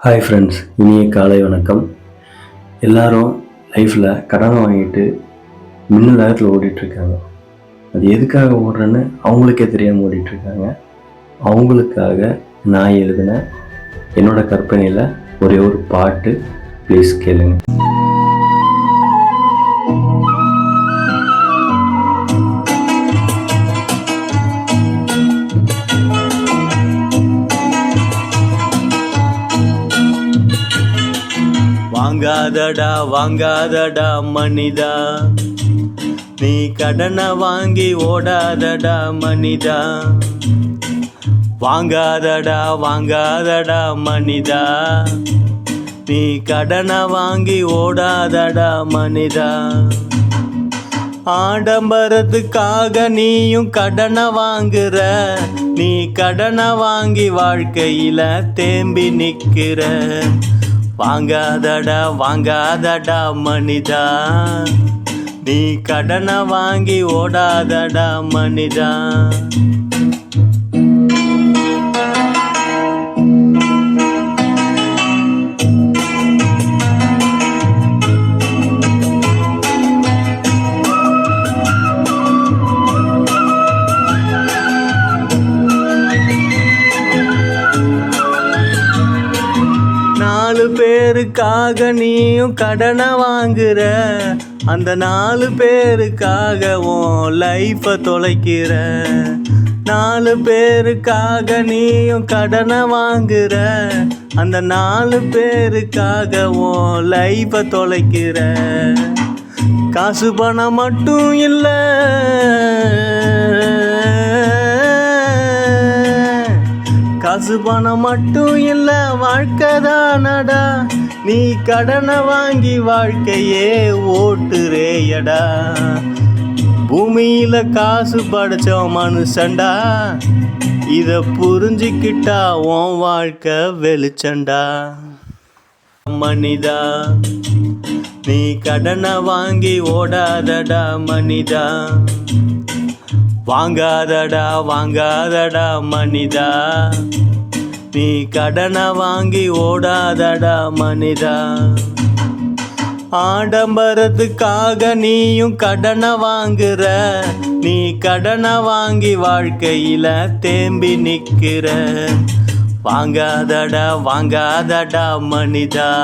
Hi friends, இனிய காலை வணக்கம். எல்லாரும் லைஃப்பில் கடன் வாங்கிட்டு மின்னல் வேகத்தில் ஓடிட்டுருக்காங்க. அது எதுக்காக ஓடுறேன்னு அவங்களுக்கே தெரியாமல் ஓடிட்டுருக்காங்க. அவங்களுக்காக நான் எழுதின என்னோடய கற்பனையில் ஒரே ஒரு பாட்டு, ப்ளீஸ் கேளுங்க. வாங்காதடா மனிதா, நீ கடனை வாங்கி ஓடாதடா மனிதா. வாங்காதடா மனிதா, நீ கடனை வாங்கி ஓடாதடா மனிதா. ஆடம்பரத்துக்காக நீயும் கடனை வாங்குற, நீ கடனை வாங்கி வாழ்க்கையில தேம்பி நிற்கிற. வாங்காதடா மனிதா, நீ கடனை வாங்கி ஓடாதடா மனிதா. நாலு பேருக்காக நீயும் கடனை வாங்குற, அந்த 4 பேருக்காக உன் லைஃபை தொலைக்கிற. 4 பேருக்காக நீயும் கடனை வாங்குற, அந்த 4 பேருக்காக உன் லைஃபை தொலைக்கிற. காசு பணம் மட்டும் இல்லை, காசு பணம் மட்டும் இல்ல, வாழ்க்கை தானடா. நீ கடனை வாங்கி வாழ்க்கையே ஓட்டுறேயடா. பூமியில காசு படைச்ச மனுஷன்டா, இத புரிஞ்சுக்கிட்டா உன் வாழ்க்கை வெளிச்சண்டா. மனிதா, நீ கடனை வாங்கி ஓடாதடா மனிதா. வாங்காதடா மனிதா, நீ கடனை வாங்கி ஓடாதடா மனிதா. ஆடம்பரத்துக்காக நீயும் கடனை வாங்குற, நீ கடனை வாங்கி வாழ்க்கையில தேம்பி நிற்கிற. வாங்காதடா மனிதா.